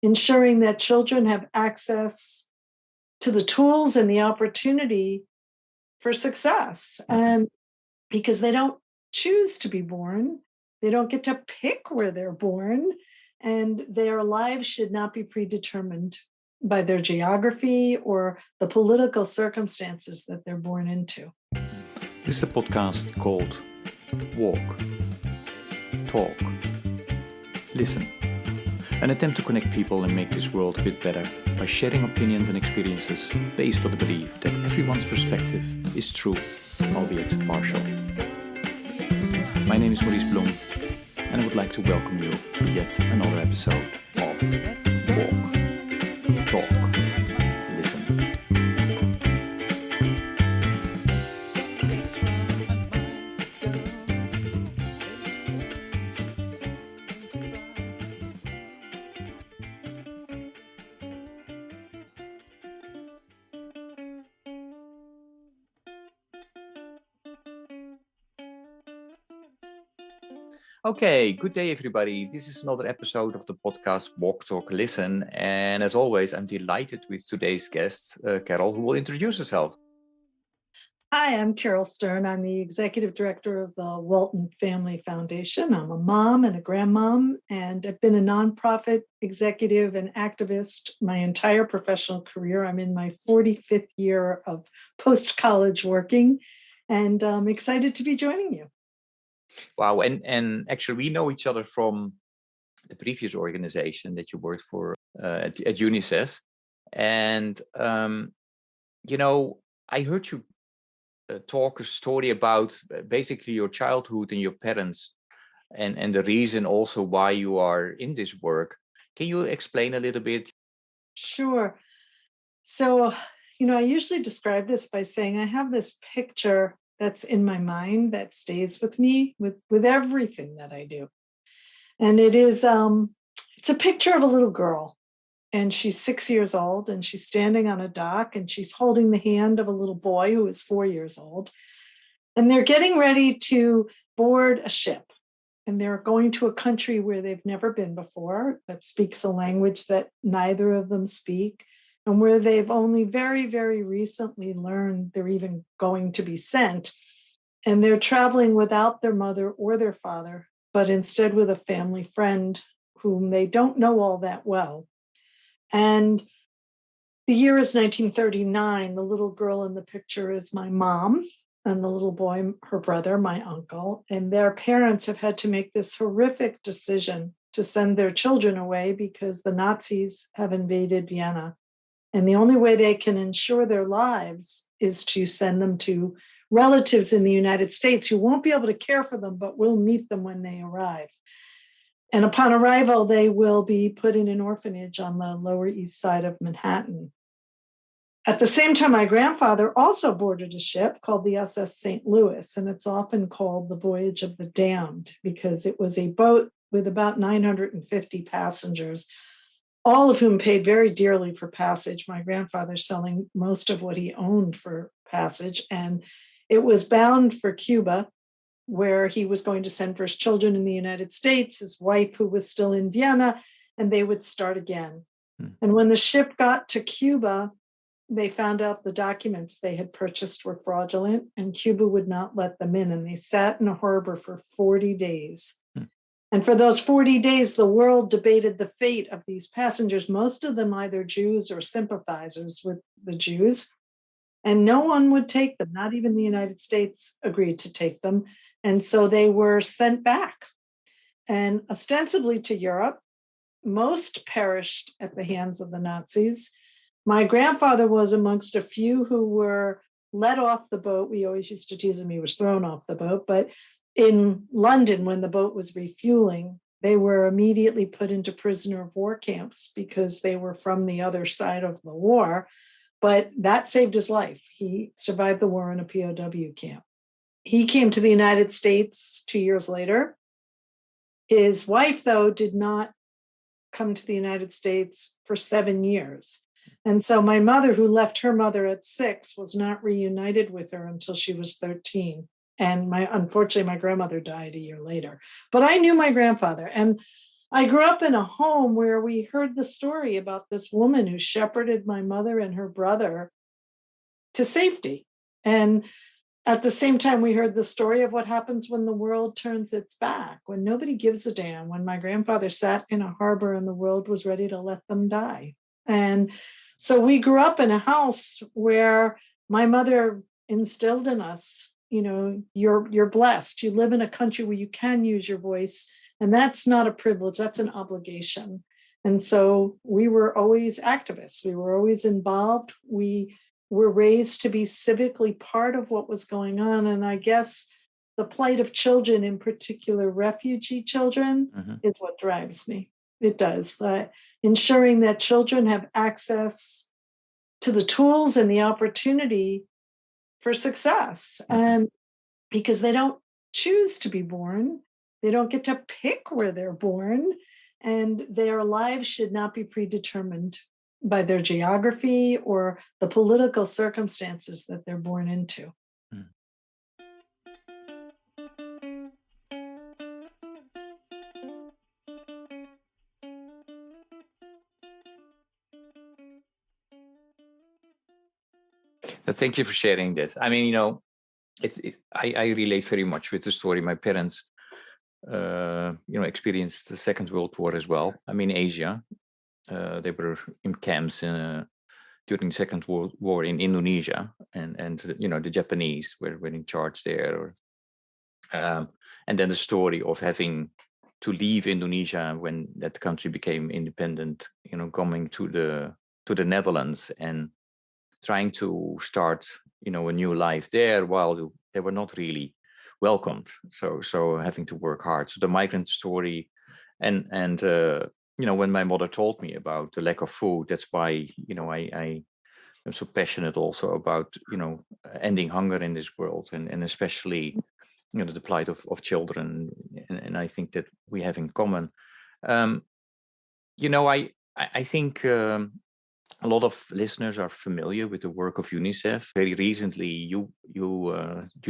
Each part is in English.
ensuring that children have access to the tools and the opportunity for success. And because they don't choose to be born, they don't get to pick where they're born, and their lives should not be predetermined by their geography or the political circumstances that they're born into. This is a podcast called Walk, Talk, Listen. An attempt to connect people and make this world a bit better by sharing opinions and experiences based on the belief that everyone's perspective is true, albeit partial. My name is Maurice Bloem, and I would like to welcome you to yet another episode of Walk, Talk, Listen. Okay, good day, everybody. This is another episode of the podcast Walk, Talk, Listen. And as always, I'm delighted with today's guest, Caryl, who will introduce herself. Hi, I'm Caryl Stern. I'm the executive director of the Walton Family Foundation. I'm a mom and a grandmom, and I've been a nonprofit executive and activist my entire professional career. I'm in my 45th year of post-college working, and I'm excited to be joining you. Wow, and actually we know each other from the previous organization that you worked for at UNICEF. And, I heard you talk a story about basically your childhood and your parents and the reason also why you are in this work. Can you explain a little bit? Sure. So, I usually describe this by saying I have this picture that's in my mind that stays with me with everything that I do. And it is, it's a picture of a little girl, and she's 6 years old, and she's standing on a dock, and she's holding the hand of a little boy who is 4 years old. And they're getting ready to board a ship, and they're going to a country where they've never been before, that speaks a language that neither of them speak, and where they've only very, very recently learned they're even going to be sent. And they're traveling without their mother or their father, but instead with a family friend whom they don't know all that well. And the year is 1939. The little girl in the picture is my mom, and the little boy, her brother, my uncle. And their parents have had to make this horrific decision to send their children away because the Nazis have invaded Vienna. And the only way they can ensure their lives is to send them to relatives in the United States who won't be able to care for them, but will meet them when they arrive. And upon arrival, they will be put in an orphanage on the Lower East Side of Manhattan. At the same time, my grandfather also boarded a ship called the SS St. Louis, and it's often called the Voyage of the Damned because it was a boat with about 950 passengers, all of whom paid very dearly for passage, my grandfather selling most of what he owned for passage. And it was bound for Cuba, where he was going to send for his children in the United States, his wife, who was still in Vienna, and they would start again. And when the ship got to Cuba, they found out the documents they had purchased were fraudulent, and Cuba would not let them in. And they sat in a harbor for 40 days. And for those 40 days, the world debated the fate of these passengers, most of them either Jews or sympathizers with the Jews. And no one would take them, not even the United States agreed to take them. And so they were sent back, and ostensibly to Europe. Most perished at the hands of the Nazis. My grandfather was amongst a few who were let off the boat. We always used to tease him he was thrown off the boat, but in London, when the boat was refueling, they were immediately put into prisoner of war camps because they were from the other side of the war. But that saved his life. He survived the war in a POW camp. He came to the United States 2 years later. His wife, though, did not come to the United States for 7 years. And so my mother, who left her mother at 6, was not reunited with her until she was 13. And unfortunately, my grandmother died a year later. But I knew my grandfather. And I grew up in a home where we heard the story about this woman who shepherded my mother and her brother to safety. And at the same time, we heard the story of what happens when the world turns its back, when nobody gives a damn, when my grandfather sat in a harbor and the world was ready to let them die. And so we grew up in a house where my mother instilled in us, you're blessed. You live in a country where you can use your voice, and that's not a privilege, that's an obligation. And so we were always activists. We were always involved. We were raised to be civically part of what was going on. And I guess the plight of children, in particular refugee children, is what drives me. It does. Ensuring that children have access to the tools and the opportunity for success. And because they don't choose to be born, they don't get to pick where they're born, and their lives should not be predetermined by their geography or the political circumstances that they're born into. Thank you for sharing this. I mean, I relate very much with the story. My parents, experienced the Second World War as well. I mean, Asia. They were in camps during the Second World War in Indonesia, and the Japanese were in charge there. And then the story of having to leave Indonesia when that country became independent, coming to the Netherlands and trying to start, a new life there while they were not really welcomed. So having to work hard. So the migrant story, and when my mother told me about the lack of food, that's why, I am so passionate also about, ending hunger in this world, and especially, the plight of children. And I think that we have in common. I think a lot of listeners are familiar with the work of UNICEF. Very recently, you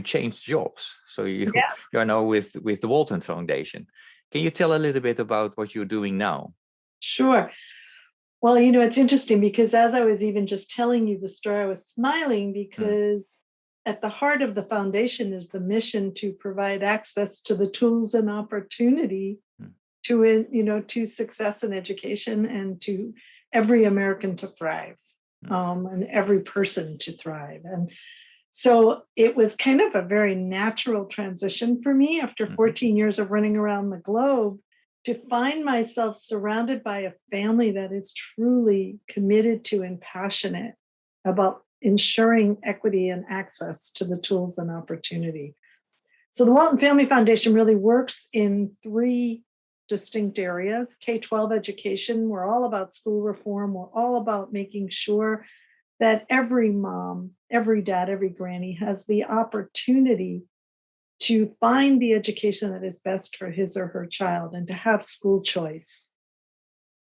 changed jobs, so you are now with the Walton Foundation. Can you tell a little bit about what you're doing now? Sure. Well, it's interesting because as I was even just telling you the story, I was smiling because at the heart of the foundation is the mission to provide access to the tools and opportunity to success in education and to every American to thrive, and every person to thrive. And so it was kind of a very natural transition for me after 14 years of running around the globe to find myself surrounded by a family that is truly committed to and passionate about ensuring equity and access to the tools and opportunity. So the Walton Family Foundation really works in three distinct areas. K-12 education, we're all about school reform. We're all about making sure that every mom, every dad, every granny has the opportunity to find the education that is best for his or her child and to have school choice.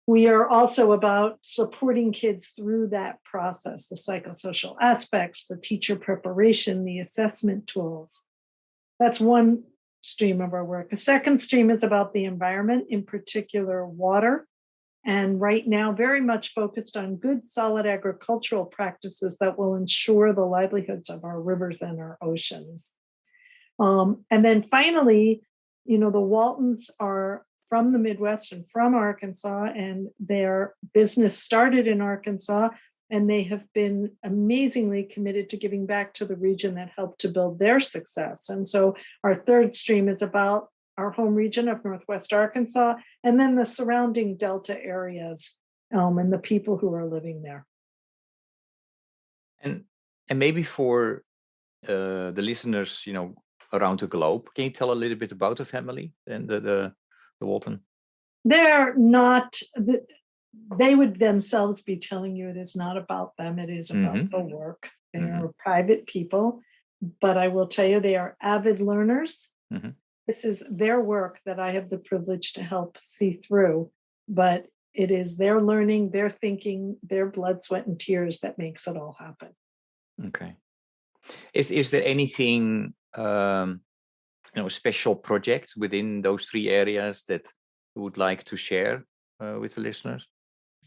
We are also about supporting kids through that process, the psychosocial aspects, the teacher preparation, the assessment tools. That's one stream of our work. A second stream is about the environment, in particular water, and right now very much focused on good, solid agricultural practices that will ensure the livelihoods of our rivers and our oceans. And then finally, the Waltons are from the Midwest and from Arkansas, and their business started in Arkansas, and they have been amazingly committed to giving back to the region that helped to build their success. And so our third stream is about our home region of Northwest Arkansas, and then the surrounding Delta areas, and the people who are living there. And maybe for the listeners, around the globe, can you tell a little bit about the family and the Walton? They're not. They would themselves be telling you it is not about them. It is about the work. They are private people, but I will tell you they are avid learners. This is their work that I have the privilege to help see through, but it is their learning, their thinking, their blood, sweat, and tears that makes it all happen. Okay. Is there anything, special project within those three areas that would like to share with the listeners?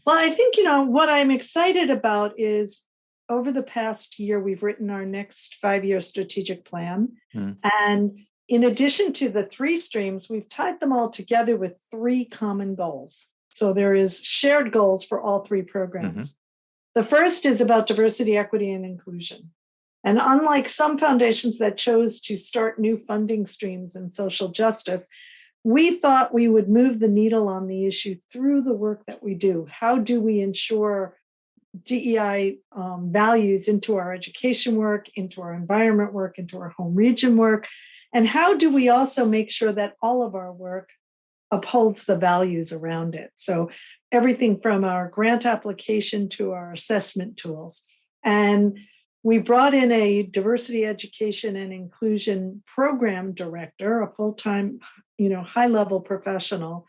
Well, I think, what I'm excited about is over the past year, we've written our next 5-year strategic plan. And in addition to the 3 streams, we've tied them all together with 3 common goals. So there is shared goals for all 3 programs. The first is about diversity, equity, and inclusion. And unlike some foundations that chose to start new funding streams in social justice, we thought we would move the needle on the issue through the work that we do. How do we ensure DEI values into our education work, into our environment work, into our home region work? And how do we also make sure that all of our work upholds the values around it? So everything from our grant application to our assessment tools. And we brought in a diversity education and inclusion program director, a full-time, high-level professional,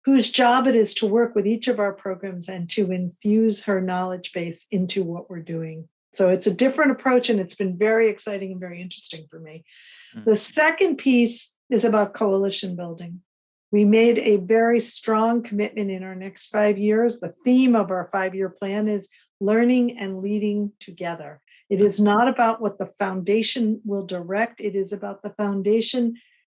whose job it is to work with each of our programs and to infuse her knowledge base into what we're doing. So it's a different approach, and it's been very exciting and very interesting for me. The second piece is about coalition building. We made a very strong commitment in our next 5 years. The theme of our 5-year plan is learning and leading together. It is not about what the foundation will direct. It is about the foundation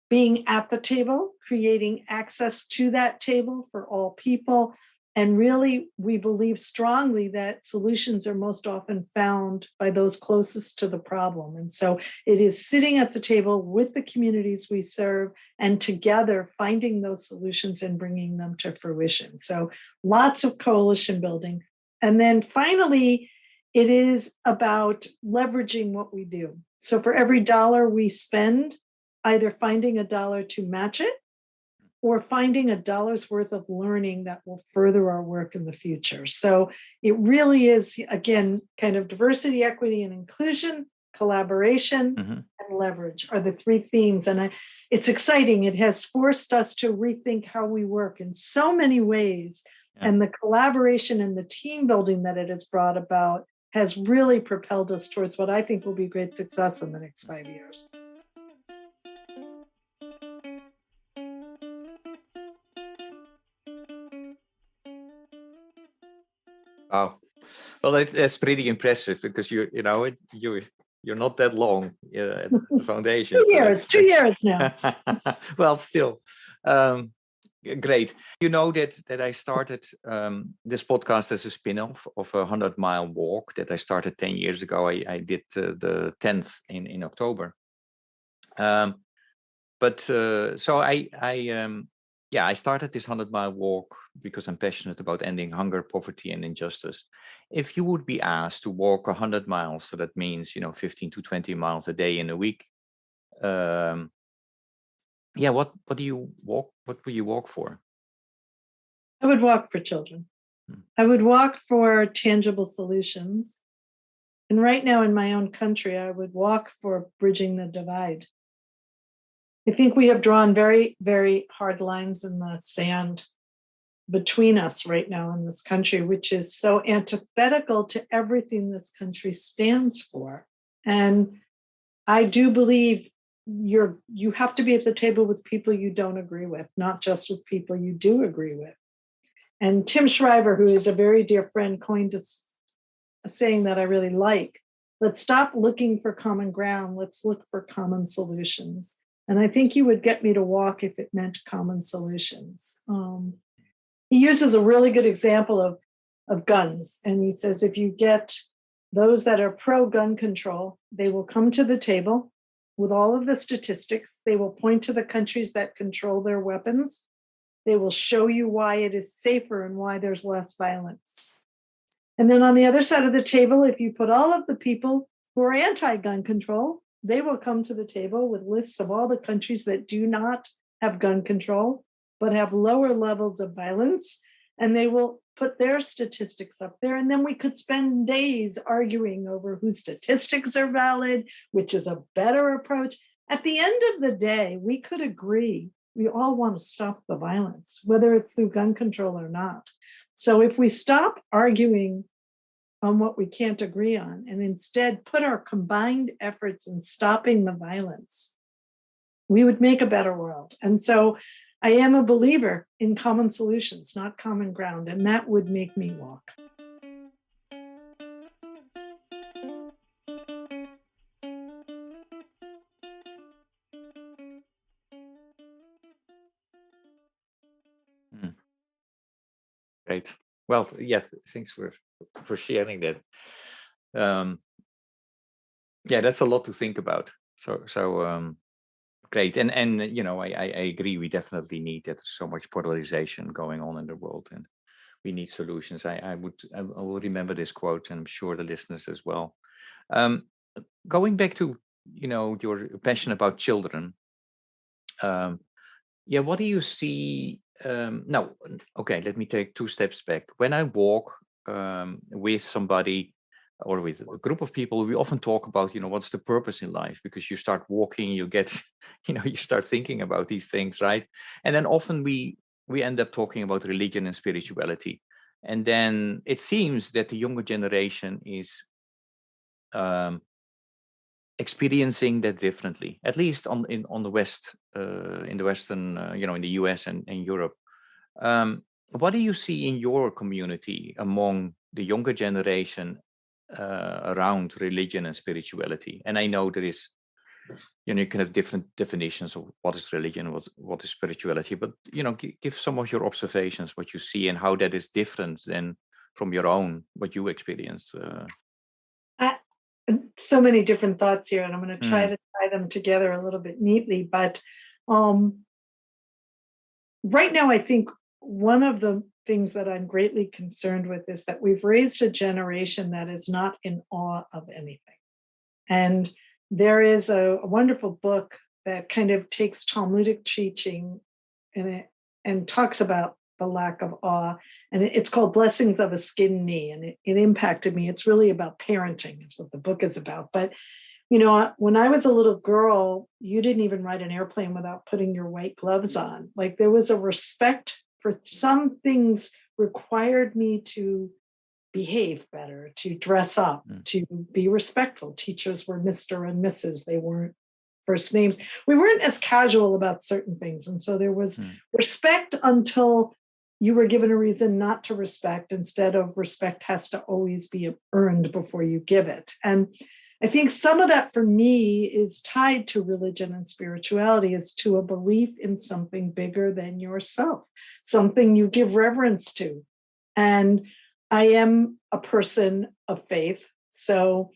being at the table, creating access to that table for all people. And really, we believe strongly that solutions are most often found by those closest to the problem. And so it is sitting at the table with the communities we serve and together finding those solutions and bringing them to fruition. So lots of coalition building. And then finally, it is about leveraging what we do. So for every dollar we spend, either finding a dollar to match it or finding $1 worth of learning that will further our work in the future. So it really is, again, kind of diversity, equity, and inclusion, collaboration, and leverage are the 3 themes. And it's exciting. It has forced us to rethink how we work in so many ways. Yeah. And the collaboration and the team building that it has brought about has really propelled us towards what I think will be great success in the next 5 years. Wow. Well, that's pretty impressive because you're not that long at the foundation. 2 years, 2 years now. Well, still, great. You know that I started this podcast as a spin-off of a 100-mile walk that I started 10 years ago. I did the 10th in October. I started this 100-mile walk because I'm passionate about ending hunger, poverty, and injustice. If you would be asked to walk 100 miles, so that means 15 to 20 miles a day in a week. What do you walk? What will you walk for? I would walk for children. I would walk for tangible solutions. And right now in my own country, I would walk for bridging the divide. I think we have drawn very, very hard lines in the sand between us right now in this country, which is so antithetical to everything this country stands for. And I do believe you have to be at the table with people you don't agree with, not just with people you do agree with. And Tim Shriver, who is a very dear friend, coined a saying that I really like. Let's stop looking for common ground. Let's look for common solutions. And I think you would get me to walk if it meant common solutions. He uses a really good example of guns. And he says, if you get those that are pro-gun control, they will come to the table with all of the statistics. They will point to the countries that control their weapons. They will show you why it is safer and why there's less violence. And then on the other side of the table, if you put all of the people who are anti-gun control, they will come to the table with lists of all the countries that do not have gun control, but have lower levels of violence. And they will put their statistics up there. And then we could spend days arguing over whose statistics are valid, which is a better approach. At the end of the day, we could agree we all want to stop the violence, whether it's through gun control or not. So if we stop arguing on what we can't agree on and instead put our combined efforts in stopping the violence, we would make a better world. And so I am a believer in common solutions, not common ground, and that would make me walk. Great. Well, yeah, thanks for sharing that. Yeah, that's a lot to think about. So great. And I agree. We definitely need that. There's so much polarization going on in the world, and we need solutions. I will remember this quote, and I'm sure the listeners as well. Going back to your passion about children. Yeah, what do you see? No, okay, let me take 2 steps back. When I walk with somebody or with a group of people, we often talk about, what's the purpose in life? Because you start walking, you get, you start thinking about these things, right? And then often we end up talking about religion and spirituality. And then it seems that the younger generation is experiencing that differently, at least on the West, in the Western, in the US and Europe. What do you see in your community among the younger generation around religion and spirituality? And I know there is, you can have different definitions of what is religion, what is spirituality, but give some of your observations, what you see, and how that is different than from your own, what you experienced. So many different thoughts here, and I'm going to try to tie them together a little bit neatly. But right now, I think one of the things that I'm greatly concerned with is that we've raised a generation that is not in awe of anything. And there is a wonderful book that kind of takes Talmudic teaching and talks about the lack of awe. And it's called Blessings of a Skinned Knee. And it impacted me. It's really about parenting is what the book is about. But, when I was a little girl, you didn't even ride an airplane without putting your white gloves on. Like there was a respect for some things required me to behave better, to dress up, to be respectful. Teachers were Mr. and Mrs. They weren't first names. We weren't as casual about certain things. And so there was respect until you were given a reason not to respect, instead of respect has to always be earned before you give it. And I think some of that for me is tied to religion and spirituality, is to a belief in something bigger than yourself, something you give reverence to. And I am a person of faith. So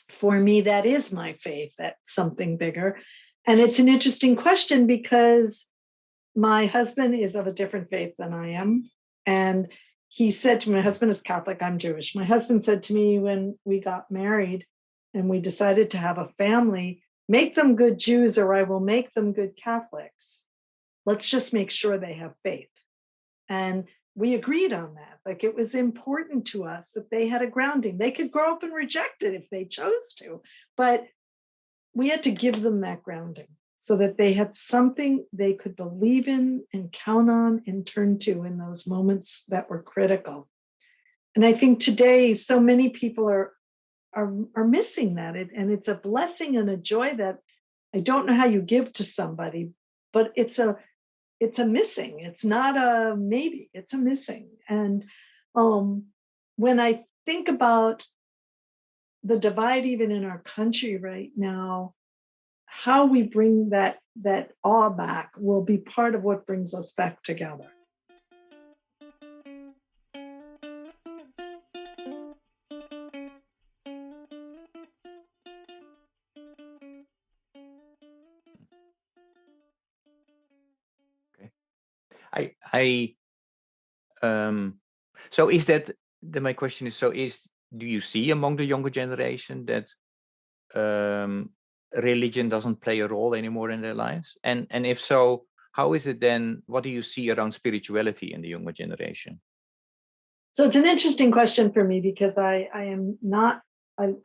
for me, that is my faith, that something bigger. And it's an interesting question because my husband is of a different faith than I am. And he said to me, my husband is Catholic, I'm Jewish. My husband said to me when we got married and we decided to have a family, make them good Jews or I will make them good Catholics. Let's just make sure they have faith. And we agreed on that. Like it was important to us that they had a grounding. They could grow up and reject it if they chose to, but we had to give them that grounding so that they had something they could believe in and count on and turn to in those moments that were critical. And I think today, so many people are missing that. And it's a blessing and a joy that I don't know how you give to somebody, but it's a missing. It's not a maybe, it's a missing. And when I think about the divide even in our country right now, how we bring that awe back will be part of what brings us back together. So is that my question is, do you see among the younger generation that religion doesn't play a role anymore in their lives? And if so, how is it then, what do you see around spirituality in the younger generation? So it's an interesting question for me because I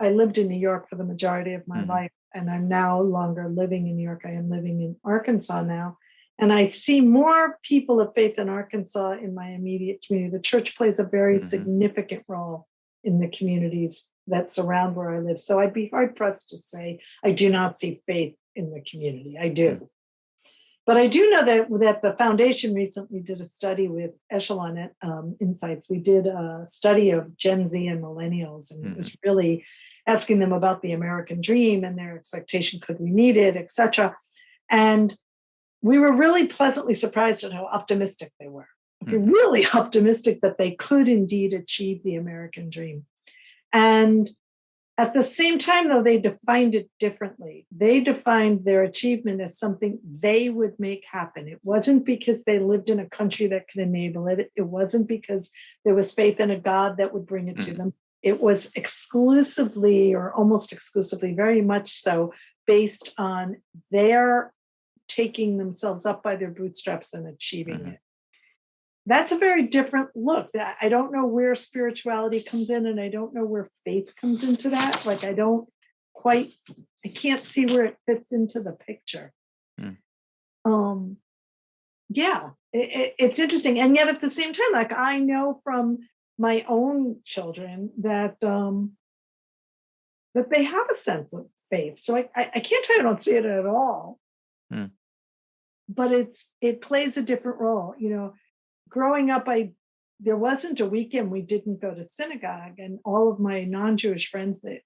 lived in New York for the majority of my life, and I'm no longer living in New York. I am living in Arkansas now. And I see more people of faith in Arkansas in my immediate community. The church plays a very significant role in the communities that surround where I live. So I'd be hard pressed to say I do not see faith in the community. I do. But I do know that the foundation recently did a study with Echelon Insights. We did a study of Gen Z and millennials, and it was really asking them about the American dream and their expectation, could we meet it, et cetera. And we were really pleasantly surprised at how optimistic they were. Really optimistic that they could indeed achieve the American dream. And at the same time, though, they defined it differently. They defined their achievement as something they would make happen. It wasn't because they lived in a country that could enable it. It wasn't because there was faith in a God that would bring it to them. It was exclusively, or almost exclusively, very much so, based on their taking themselves up by their bootstraps and achieving it. That's a very different look. I don't know where spirituality comes in, and I don't know where faith comes into that. Like, I can't see where it fits into the picture. Yeah, it's interesting. And yet at the same time, like, I know from my own children that that they have a sense of faith. So I can't tell you I don't see it at all. But it plays a different role. You know, growing up, there wasn't a weekend we didn't go to synagogue, and all of my non-Jewish friends, it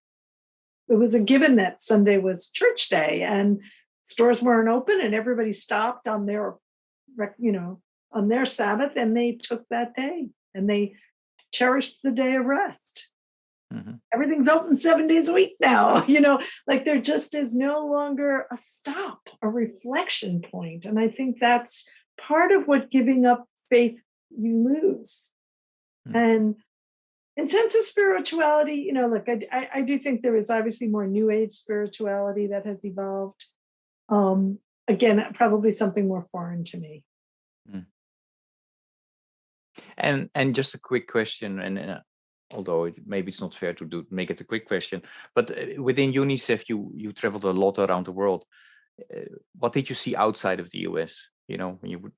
was a given that Sunday was church day, and stores weren't open, and everybody stopped on their, on their Sabbath, and they took that day, and they cherished the day of rest. Everything's open 7 days a week now, like there just is no longer a stop, a reflection point. And I think that's part of what giving up faith you lose. And in sense of spirituality, look, I do think there is obviously more New Age spirituality that has evolved. Again, probably something more foreign to me. And just a quick question, and although maybe it's not fair to make it a quick question, but within UNICEF, you traveled a lot around the world. What did you see outside of the US? When you would.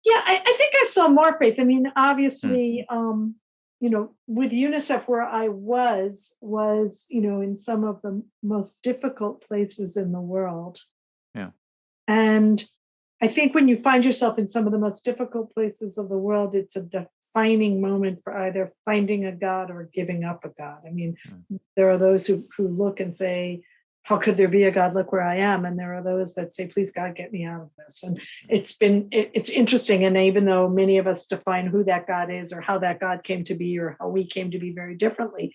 Yeah, I think I saw more faith. I mean, obviously, with UNICEF, where I was, in some of the most difficult places in the world. Yeah. And I think when you find yourself in some of the most difficult places of the world, it's a defining moment for either finding a God or giving up a God. I mean, there are those who look and say, how could there be a God? Look where I am. And there are those that say, please, God, get me out of this. And it's interesting. And even though many of us define who that God is or how that God came to be or how we came to be very differently,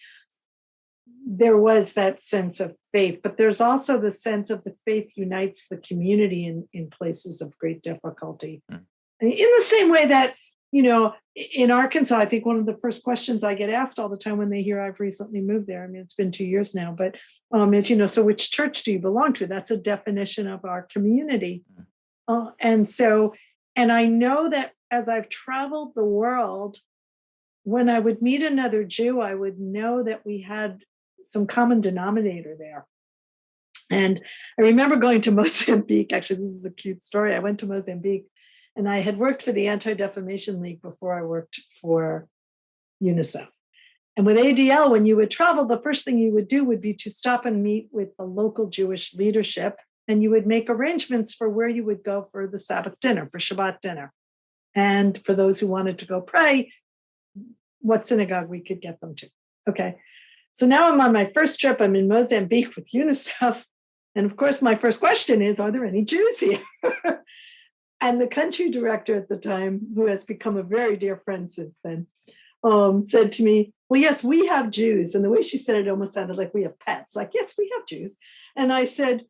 there was that sense of faith. But there's also the sense of the faith unites the community in places of great difficulty. In the same way that, in Arkansas, I think one of the first questions I get asked all the time when they hear I've recently moved there, I mean, it's been 2 years now, but is, so which church do you belong to? That's a definition of our community. And I know that as I've traveled the world, when I would meet another Jew, I would know that we had some common denominator there. And I remember going to Mozambique. Actually, this is a cute story. I went to Mozambique, and I had worked for the Anti-Defamation League before I worked for UNICEF. And with ADL, when you would travel, the first thing you would do would be to stop and meet with the local Jewish leadership, and you would make arrangements for where you would go for the Sabbath dinner, for Shabbat dinner. And for those who wanted to go pray, what synagogue we could get them to. Okay. So now I'm on my first trip. I'm in Mozambique with UNICEF. And of course, my first question is, are there any Jews here? And the country director at the time, who has become a very dear friend since then, said to me, well, yes, we have Jews. And the way she said it almost sounded like we have pets. Like, yes, we have Jews. And I said,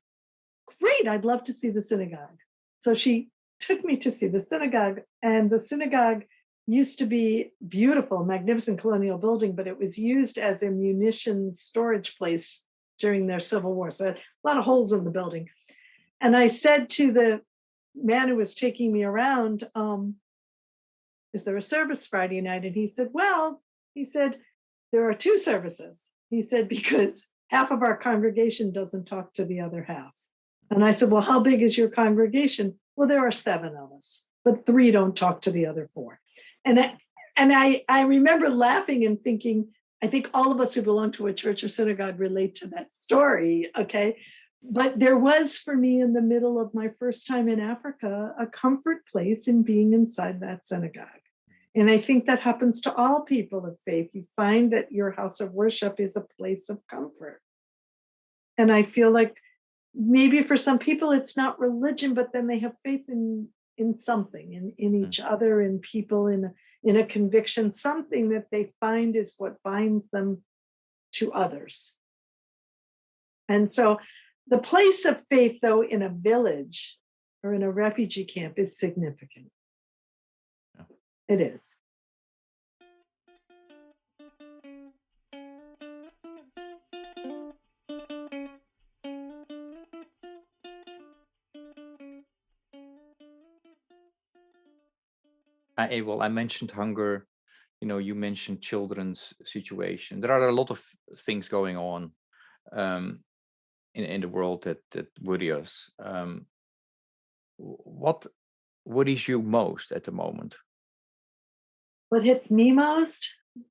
great, I'd love to see the synagogue. So she took me to see the synagogue. And the synagogue used to be beautiful, magnificent colonial building, but it was used as a munitions storage place during their Civil War. So it had a lot of holes in the building. And I said to the man who was taking me around, is there a service Friday night? And he said, there are two services. He said, because half of our congregation doesn't talk to the other half. And I said, well, how big is your congregation? Well, there are 7 of us, but 3 don't talk to the other 4. And I remember laughing and thinking, I think all of us who belong to a church or synagogue relate to that story, okay? But there was for me in the middle of my first time in Africa, a comfort place in being inside that synagogue. And I think that happens to all people of faith. You find that your house of worship is a place of comfort. And I feel like maybe for some people it's not religion, but then they have faith in something, in each other, in people, in a conviction, something that they find is what binds them to others. And so the place of faith, though, in a village or in a refugee camp is significant. Yeah. It is. I mentioned hunger. You mentioned children's situation. There are a lot of things going on in the world that worry us. What worries you most at the moment? What hits me most?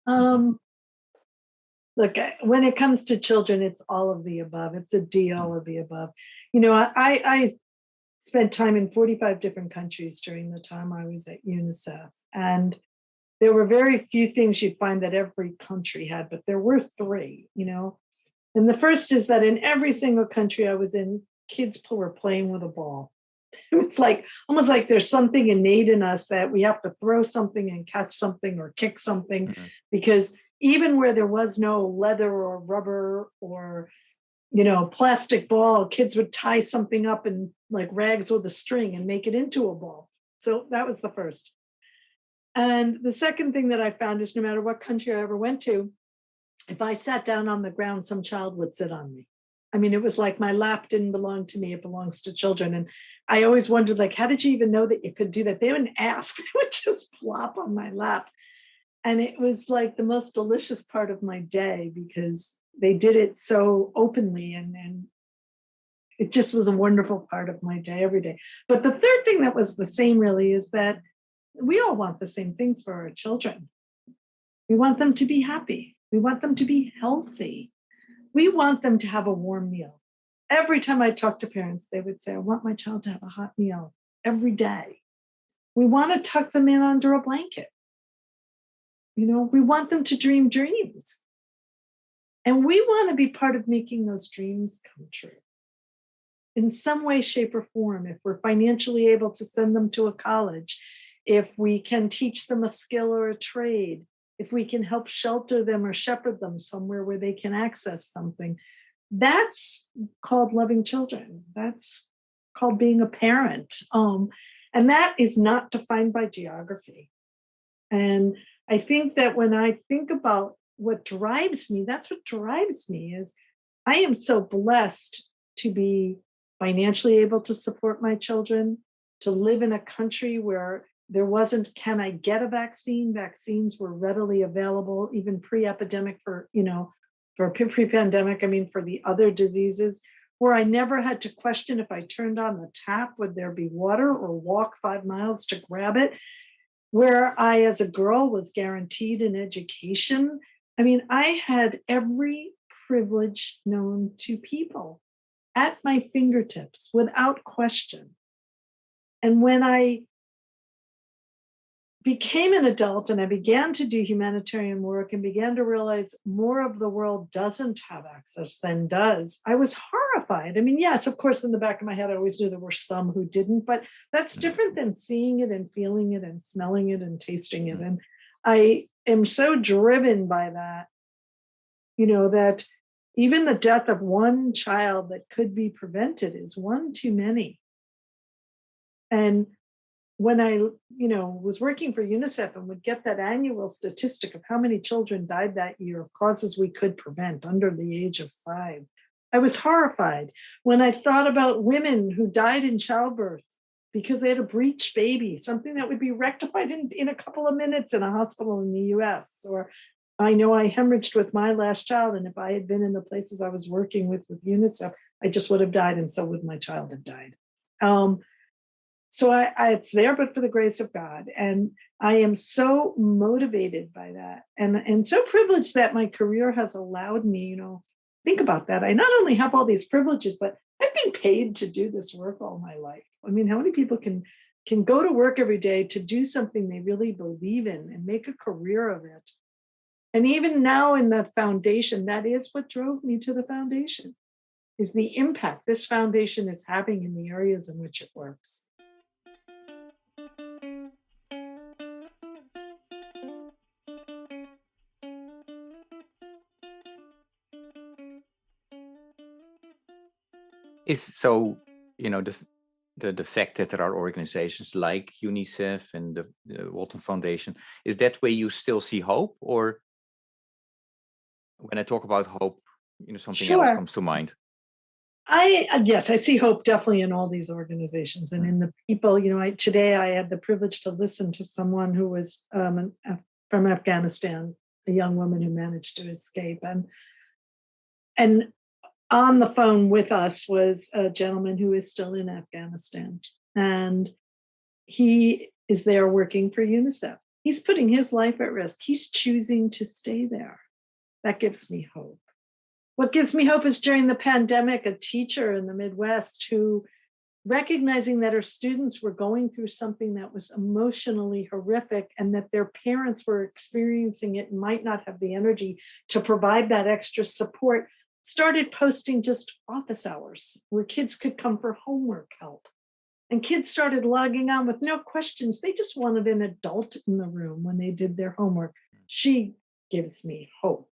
Look, when it comes to children, it's all of the above. It's a D, all of the above. I spent time in 45 different countries during the time I was at UNICEF. And there were very few things you'd find that every country had, but there were three, And the first is that in every single country I was in, kids were playing with a ball. It's like almost like there's something innate in us that we have to throw something and catch something or kick something, because even where there was no leather or rubber or plastic ball, kids would tie something up in like rags with a string and make it into a ball. So that was the first. And the second thing that I found is no matter what country I ever went to, if I sat down on the ground, some child would sit on me. I mean, it was like my lap didn't belong to me, it belongs to children. And I always wondered, like, how did you even know that you could do that? They wouldn't ask, they would just plop on my lap. And it was like the most delicious part of my day because they did it so openly, and it just was a wonderful part of my day every day. But the third thing that was the same really is that we all want the same things for our children. We want them to be happy. We want them to be healthy. We want them to have a warm meal. Every time I talk to parents, they would say, I want my child to have a hot meal every day. We want to tuck them in under a blanket. We want them to dream dreams. And we want to be part of making those dreams come true in some way, shape, or form. If we're financially able to send them to a college, if we can teach them a skill or a trade, if we can help shelter them or shepherd them somewhere where they can access something, that's called loving children. That's called being a parent. And that is not defined by geography. And I think that when I think about what drives me, that's what drives me is I am so blessed to be financially able to support my children, to live in a country where there wasn't, can I get a vaccine? Vaccines were readily available, even pre-epidemic for pre-pandemic, for the other diseases, where I never had to question if I turned on the tap, would there be water, or walk 5 miles to grab it, where I, as a girl, was guaranteed an education. I had every privilege known to people at my fingertips without question. And when I became an adult and I began to do humanitarian work and began to realize more of the world doesn't have access than does, I was horrified. Yes, of course, in the back of my head, I always knew there were some who didn't, but that's different than seeing it and feeling it and smelling it and tasting it. And I am so driven by that, that even the death of one child that could be prevented is one too many. And when I, was working for UNICEF and would get that annual statistic of how many children died that year of causes we could prevent under the age of 5, I was horrified. When I thought about women who died in childbirth because they had a breech baby, something that would be rectified in a couple of minutes in a hospital in the US, or I know I hemorrhaged with my last child, and if I had been in the places I was working with UNICEF, I just would have died, and so would my child have died. So it's there, but for the grace of God. And I am so motivated by that and so privileged that my career has allowed me, think about that. I not only have all these privileges, but I've been paid to do this work all my life. I mean, how many people can go to work every day to do something they really believe in and make a career of it? And even now in the foundation, that is what drove me to the foundation, is the impact this foundation is having in the areas in which it works. Is so, the fact that there are organizations like UNICEF and the Walton Foundation, is that where you still see hope? Or when I talk about hope, something else Sure. comes to mind? Yes, I see hope definitely in all these organizations and in the people. Today I had the privilege to listen to someone who was from Afghanistan, a young woman who managed to escape, and on the phone with us was a gentleman who is still in Afghanistan, and he is there working for UNICEF. He's putting his life at risk. He's choosing to stay there. That gives me hope. What gives me hope is during the pandemic, a teacher in the Midwest who, recognizing that her students were going through something that was emotionally horrific and that their parents were experiencing it and might not have the energy to provide that extra support, started posting just office hours where kids could come for homework help. And kids started logging on with no questions. They just wanted an adult in the room when they did their homework. She gives me hope.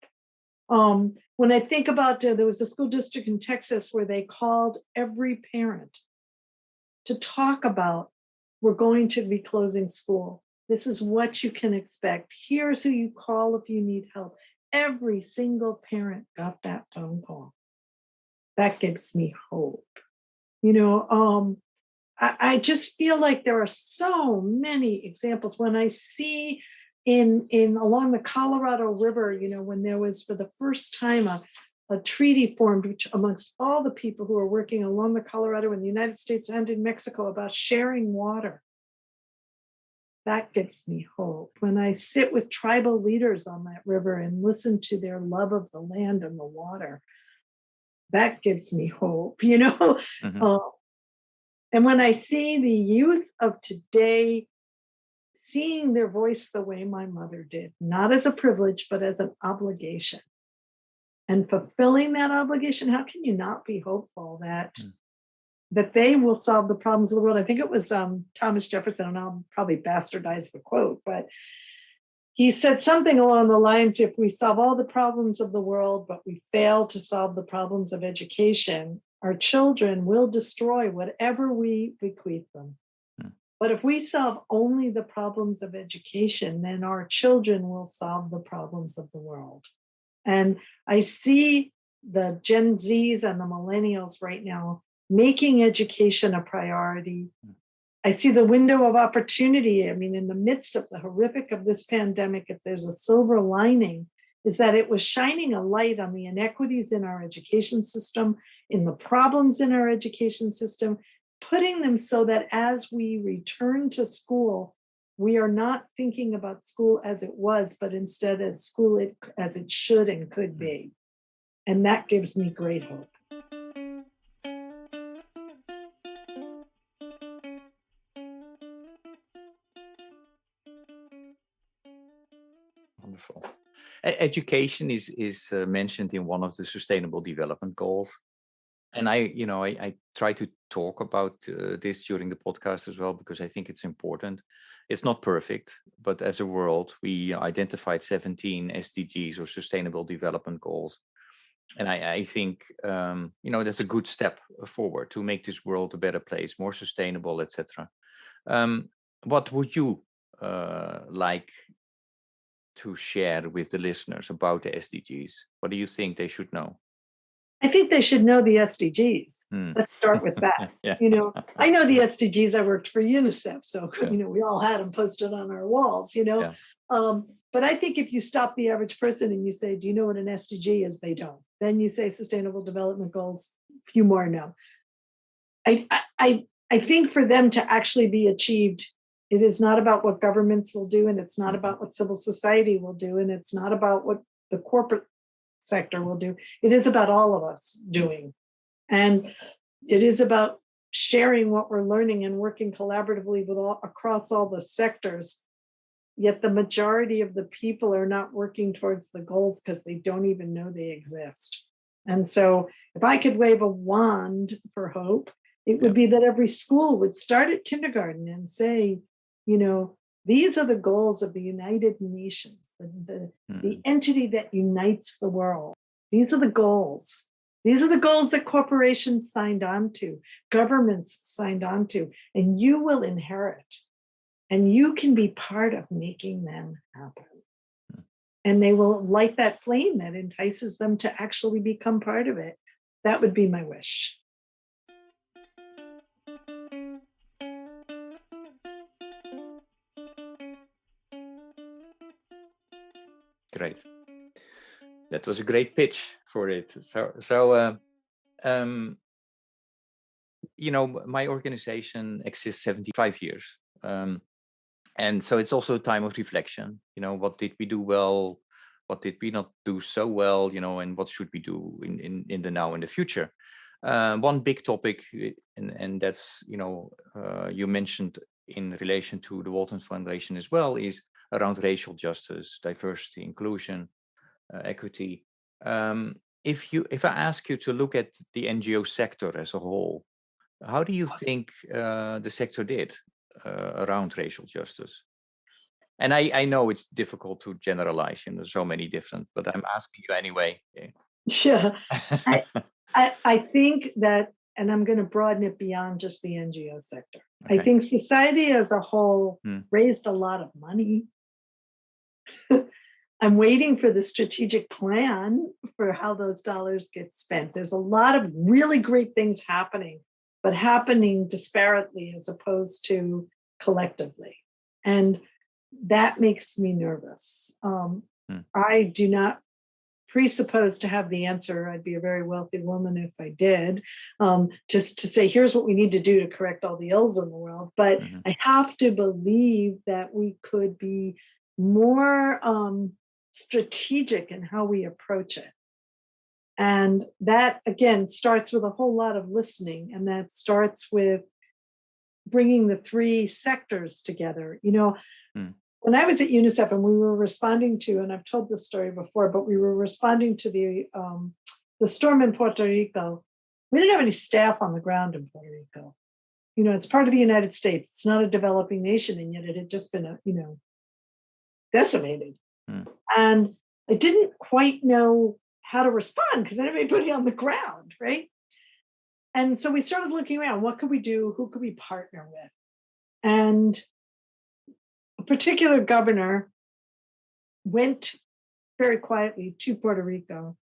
When I think about, there was a school district in Texas where they called every parent to talk about, we're going to be closing school. This is what you can expect. Here's who you call if you need help. Every single parent got that phone call. That gives me hope. I just feel like there are so many examples. When I see in along the Colorado River, when there was for the first time a treaty formed, which amongst all the people who are working along the Colorado in the United States and in Mexico about sharing water, that gives me hope. When I sit with tribal leaders on that river and listen to their love of the land and the water, that gives me hope, Mm-hmm. And when I see the youth of today seeing their voice the way my mother did, not as a privilege, but as an obligation, and fulfilling that obligation, how can you not be hopeful that they will solve the problems of the world? I think it was Thomas Jefferson, and I'll probably bastardize the quote, but he said something along the lines, if we solve all the problems of the world, but we fail to solve the problems of education, our children will destroy whatever we bequeath them. But if we solve only the problems of education, then our children will solve the problems of the world. And I see the Gen Zs and the millennials right now making education a priority. I see the window of opportunity. I mean, in the midst of the horrific of this pandemic, if there's a silver lining, is that it was shining a light on the inequities in our education system, in the problems in our education system, putting them so that as we return to school, we are not thinking about school as it was, but instead as school as it should and could be. And that gives me great hope. Wonderful. Education is mentioned in one of the Sustainable Development Goals, and I try to talk about this during the podcast as well, because I think it's important. It's not perfect, but as a world, we identified 17 SDGs or Sustainable Development Goals, and I think that's a good step forward to make this world a better place, more sustainable, etc. What would you like to share with the listeners about the SDGs? What do you think they should know? I think they should know the SDGs. Let's start with that. Yeah. I know the SDGs. I worked for UNICEF, so we all had them posted on our walls. Yeah. But I think if you stop the average person and you say, "Do you know what an SDG is?" They don't. Then you say Sustainable Development Goals. Few more know. I think for them to actually be achieved, it is not about what governments will do, and it's not about what civil society will do, and it's not about what the corporate sector will do. It is about all of us doing. And It is about sharing what we're learning and working collaboratively with across all the sectors. Yet the majority of the people are not working towards the goals because they don't even know they exist. And so if I could wave a wand for hope, it would be that every school would start at kindergarten and say, these are the goals of the United Nations, the entity that unites the world. These are the goals. These are the goals that corporations signed on to, governments signed on to, and you will inherit. And you can be part of making them happen. And they will light that flame that entices them to actually become part of it. That would be my wish. Great. That was a great pitch for it. So my organization exists 75 years. And so it's also a time of reflection. What did we do well? What did we not do so well? And what should we do in the now and the future? One big topic, and that's, you mentioned in relation to the Walton Foundation as well, is around racial justice, diversity, inclusion, equity. If I ask you to look at the NGO sector as a whole, how do you think the sector did around racial justice? And I know it's difficult to generalize, so many different, but I'm asking you anyway. Yeah, I think that, and I'm going to broaden it beyond just the NGO sector. Okay. I think society as a whole raised a lot of money. I'm waiting for the strategic plan for how those dollars get spent. There's a lot of really great things happening, but happening disparately as opposed to collectively. And that makes me nervous. I do not presuppose to have the answer. I'd be a very wealthy woman if I did, just to say, here's what we need to do to correct all the ills in the world. But I have to believe that we could be more strategic in how we approach it. And that, again, starts with a whole lot of listening. And that starts with bringing the three sectors together. When I was at UNICEF and we were responding to, and I've told this story before, but we were responding to the storm in Puerto Rico, we didn't have any staff on the ground in Puerto Rico. It's part of the United States. It's not a developing nation, and yet it had just been, decimated. And I didn't quite know how to respond because I didn't have anybody on the ground, right? And so we started looking around. What could we do? Who could we partner with? And a particular governor went very quietly to Puerto Rico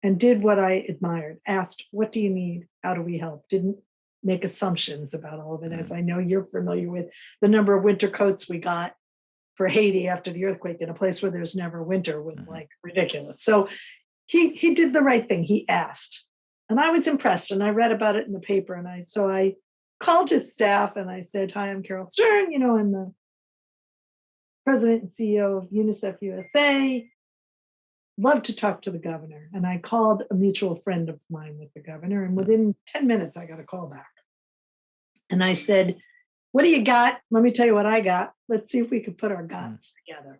and did what I admired, asked, what do you need? How do we help? Didn't make assumptions about all of it, as I know you're familiar with the number of winter coats we got for Haiti after the earthquake in a place where there's never winter was like ridiculous. So he did the right thing. He asked. And I was impressed, and I read about it in the paper. And I called his staff and I said, hi, I'm Caryl Stern, I'm the president and CEO of UNICEF USA. Love to talk to the governor. And I called a mutual friend of mine with the governor. And within 10 minutes, I got a call back. And I said, what do you got? Let me tell you what I got. Let's see if we could put our guns together.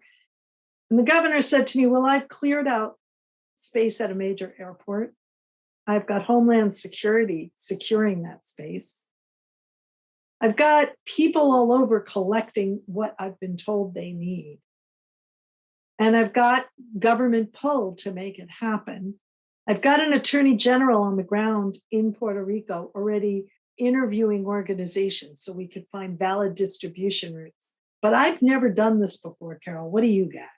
And the governor said to me, well, I've cleared out space at a major airport. I've got Homeland Security securing that space. I've got people all over collecting what I've been told they need. And I've got government pull to make it happen. I've got an attorney general on the ground in Puerto Rico already interviewing organizations so we could find valid distribution routes. But I've never done this before, Caryl. What do you got?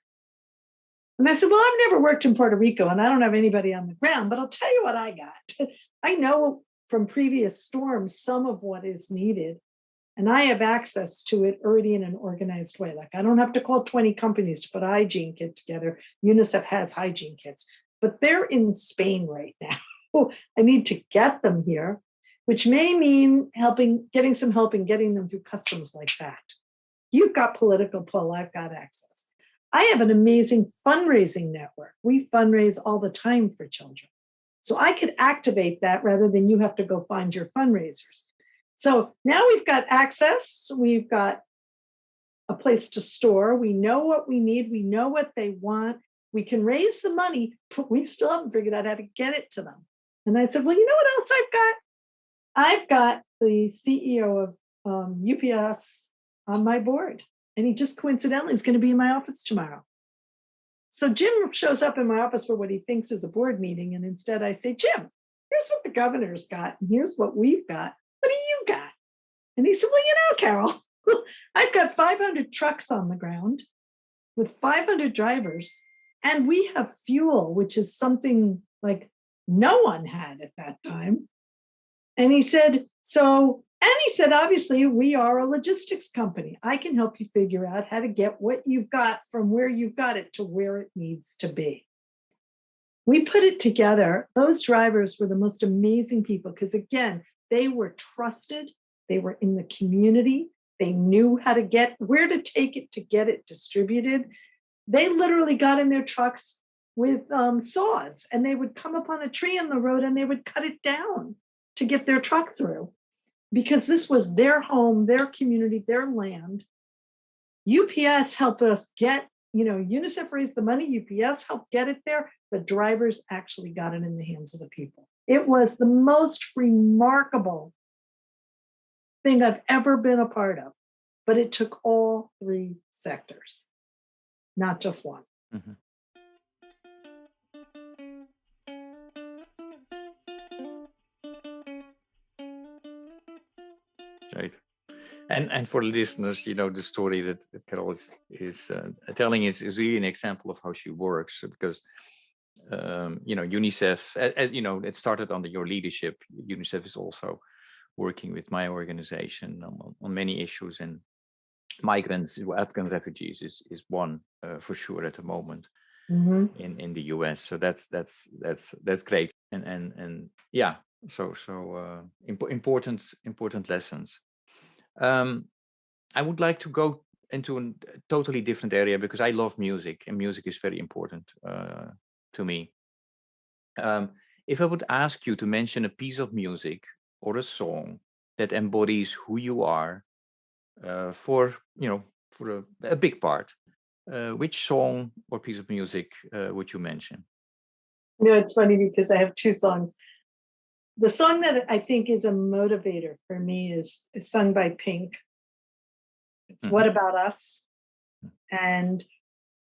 And I said, well, I've never worked in Puerto Rico and I don't have anybody on the ground, but I'll tell you what I got. I know from previous storms some of what is needed, and I have access to it already in an organized way. Like I don't have to call 20 companies to put a hygiene kit together. UNICEF has hygiene kits, but they're in Spain right now. I need to get them here, which may mean getting some help in getting them through customs like that. You've got political pull, I've got access. I have an amazing fundraising network. We fundraise all the time for children. So I could activate that rather than you have to go find your fundraisers. So now we've got access, we've got a place to store, we know what we need, we know what they want, we can raise the money, but we still haven't figured out how to get it to them. And I said, well, you know what else I've got? I've got the CEO of UPS on my board, and he just coincidentally is going to be in my office tomorrow. So Jim shows up in my office for what he thinks is a board meeting, and instead I say, Jim, here's what the governor's got, and here's what we've got. What do you got? And he said, well, you know, Caryl, I've got 500 trucks on the ground with 500 drivers, and we have fuel, which is something like no one had at that time. And he said, obviously, we are a logistics company. I can help you figure out how to get what you've got from where you've got it to where it needs to be. We put it together. Those drivers were the most amazing people because, again, they were trusted. They were in the community. They knew how to get where to take it to get it distributed. They literally got in their trucks with saws, and they would come upon a tree on the road and they would cut it down to get their truck through, because this was their home, their community, their land. UPS helped us get, UNICEF raised the money, UPS helped get it there. The drivers actually got it in the hands of the people. It was the most remarkable thing I've ever been a part of, but it took all three sectors, not just one. Mm-hmm. Right. And for the listeners, the story that Caryl is telling is really an example of how she works, because UNICEF, as it started under your leadership. UNICEF is also working with my organization on many issues, and migrants, Afghan refugees is one for sure at the moment. Mm-hmm. in the US. So that's great, and yeah, so important lessons. I would like to go into a totally different area, because I love music, and music is very important to me. If I would ask you to mention a piece of music or a song that embodies who you are, for a big part, which song or piece of music would you mention? It's funny because I have two songs. The song that I think is a motivator for me is sung by Pink. It's What About Us? And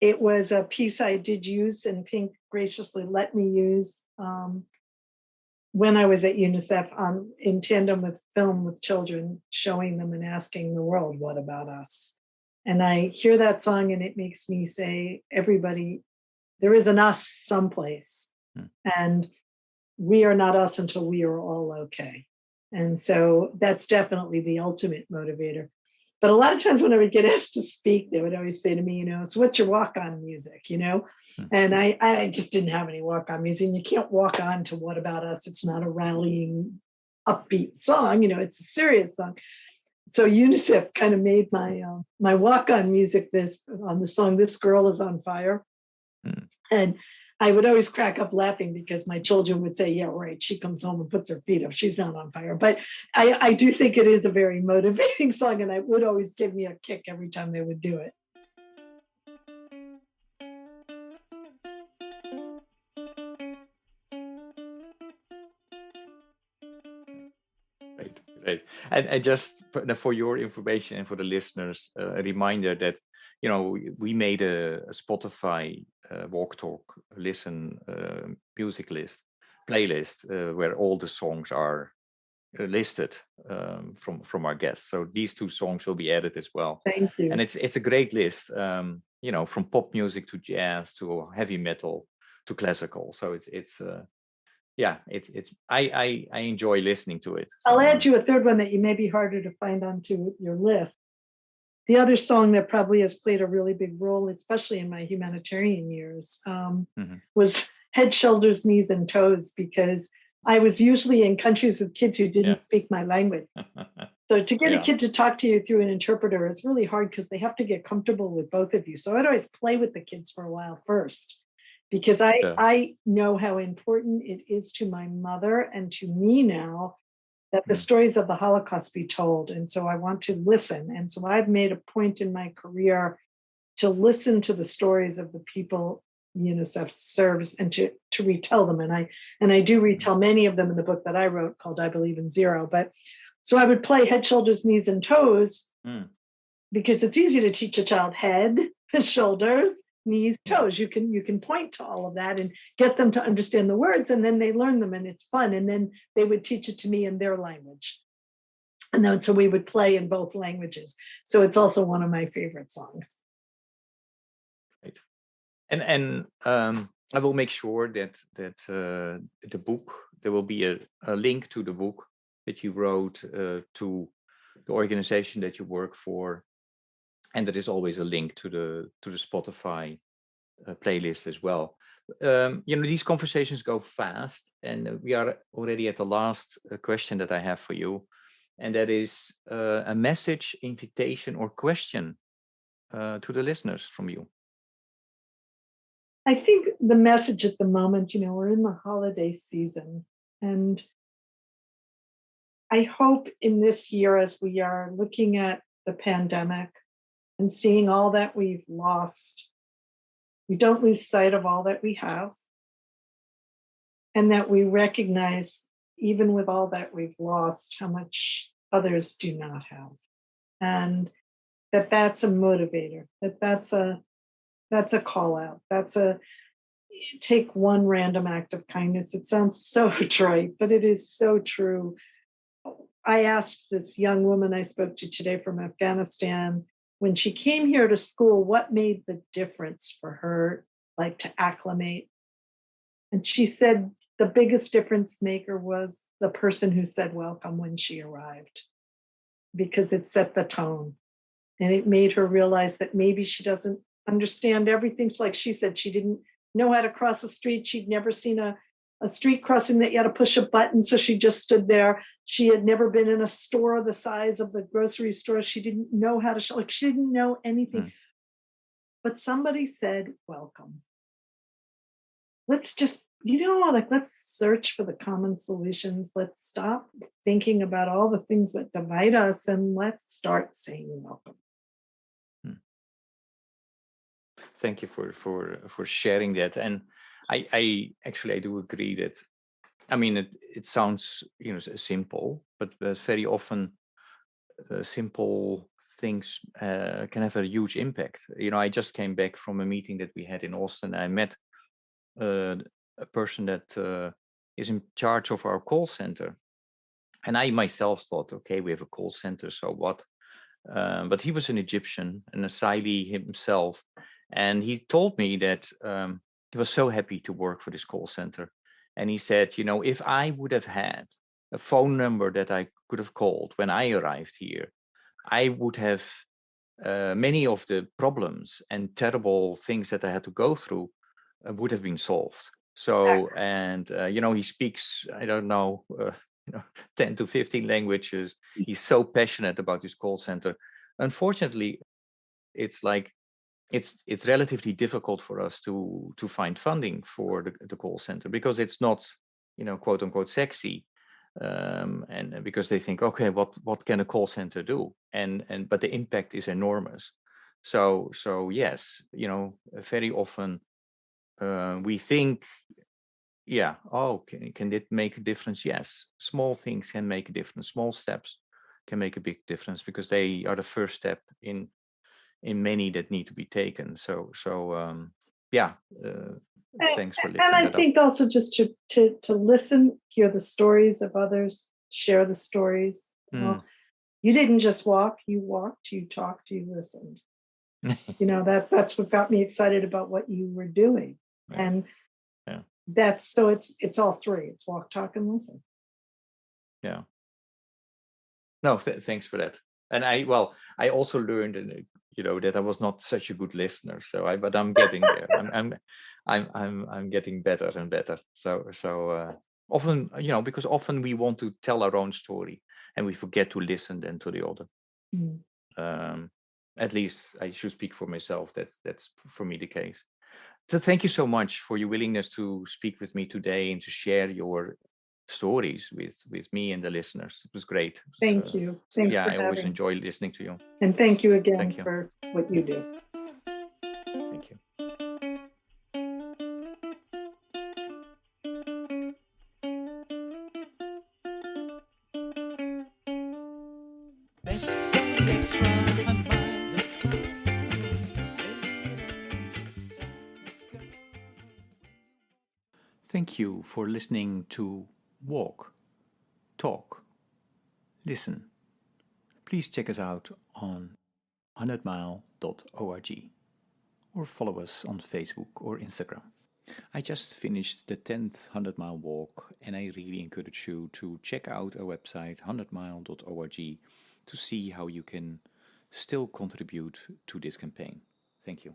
it was a piece I did use, and Pink graciously let me use when I was at UNICEF in tandem with film with children, showing them and asking the world, what about us? And I hear that song and it makes me say, everybody, there is an us someplace. And we are not us until we are all okay. And so that's definitely the ultimate motivator. But a lot of times when I would get asked to speak, they would always say to me, so what's your walk-on music, And I just didn't have any walk-on music. And you can't walk on to What About Us? It's not a rallying, upbeat song, it's a serious song. So UNICEF kind of made my walk-on music on the song, This Girl Is on Fire. And I would always crack up laughing because my children would say, yeah, right, she comes home and puts her feet up. She's not on fire. But I do think it is a very motivating song, and it would always give me a kick every time they would do it. Great. And just for your information and for the listeners, a reminder that we made a Spotify walk, talk, listen music playlist where all the songs are listed from our guests. So these two songs will be added as well. Thank you. And it's a great list, from pop music to jazz to heavy metal to classical. So it's I enjoy listening to it. So, I'll add you a third one that you may be harder to find onto your list. The other song that probably has played a really big role, especially in my humanitarian years, was Head, Shoulders, Knees, and Toes, because I was usually in countries with kids who didn't speak my language. So to get a kid to talk to you through an interpreter is really hard because they have to get comfortable with both of you. So I'd always play with the kids for a while first. because Yeah. I know how important it is to my mother and to me now that the stories of the Holocaust be told. And so I want to listen. And so I've made a point in my career to listen to the stories of the people UNICEF serves and to retell them. And I do retell many of them in the book that I wrote called I Believe in Zero. But so I would play head, shoulders, knees, and toes because it's easy to teach a child head, shoulders, knees, toes. You can point to all of that and get them to understand the words, and then they learn them and it's fun. And then they would teach it to me in their language. And then so we would play in both languages. So it's also one of my favorite songs. Right. And I will make sure that the book, there will be a link to the book that you wrote to the organization that you work for, and there is always a link to the Spotify playlist as well. These conversations go fast, and we are already at the last question that I have for you, and that is a message, invitation, or question to the listeners from you. I think the message at the moment, we're in the holiday season, and I hope in this year, as we are looking at the pandemic and seeing all that we've lost, we don't lose sight of all that we have, and that we recognize, even with all that we've lost, how much others do not have, and that's a motivator, that's a call out, take one random act of kindness. It sounds so trite, but it is so true. I asked this young woman I spoke to today from Afghanistan, when she came here to school, what made the difference for her, like to acclimate? And she said the biggest difference maker was the person who said welcome when she arrived, because it set the tone. And it made her realize that maybe she doesn't understand everything. Like she said, she didn't know how to cross a street. She'd never seen a street crossing that you had to push a button. So she just stood there. She had never been in a store the size of the grocery store. She didn't know how to she didn't know anything. But somebody said, welcome. Let's just, let's search for the common solutions. Let's stop thinking about all the things that divide us, and let's start saying welcome. Thank you for sharing that. And I actually do agree that, I mean, it sounds simple, but very often simple things can have a huge impact. I just came back from a meeting that we had in Austin. I met a person that is in charge of our call center, and I myself thought, okay, we have a call center, so what? But he was an Egyptian, an asylee himself, and he told me that he was so happy to work for this call center. And he said, if I would have had a phone number that I could have called when I arrived here, I would have many of the problems and terrible things that I had to go through would have been solved. So, and he speaks, I don't know, 10 to 15 languages. He's so passionate about this call center. Unfortunately, it's like it's relatively difficult for us to find funding for the call center, because it's not quote unquote sexy, and because they think, okay, what can a call center do, but the impact is enormous. So yes, very often we think, can it make a difference? Yes, small things can make a difference. Small steps can make a big difference, because they are the first step in many that need to be taken. Thanks for lifting and I that think up. also just to listen, hear the stories of others, share the stories. Well, you didn't just walk, you walked, you talked, you listened. That's what got me excited about what you were doing. And that's, so it's all three. It's walk, talk, and listen. Yeah. No, thanks for that. And I also learned, that I was not such a good listener. But I'm getting there. I'm getting better and better. So often, because often we want to tell our own story and we forget to listen then to the other. At least I should speak for myself. That's for me the case. So thank you so much for your willingness to speak with me today and to share your stories with me and the listeners. It was great. Thank you. Thanks Yeah, for I always having me. enjoy listening to you. And thank you again Thank you. for what you do. Thank you. Thank you for listening to Walk, Talk, Listen. Please check us out on 100mile.org or follow us on Facebook or Instagram. I just finished the 10th 100-mile walk, and I really encourage you to check out our website 100mile.org to see how you can still contribute to this campaign. Thank you.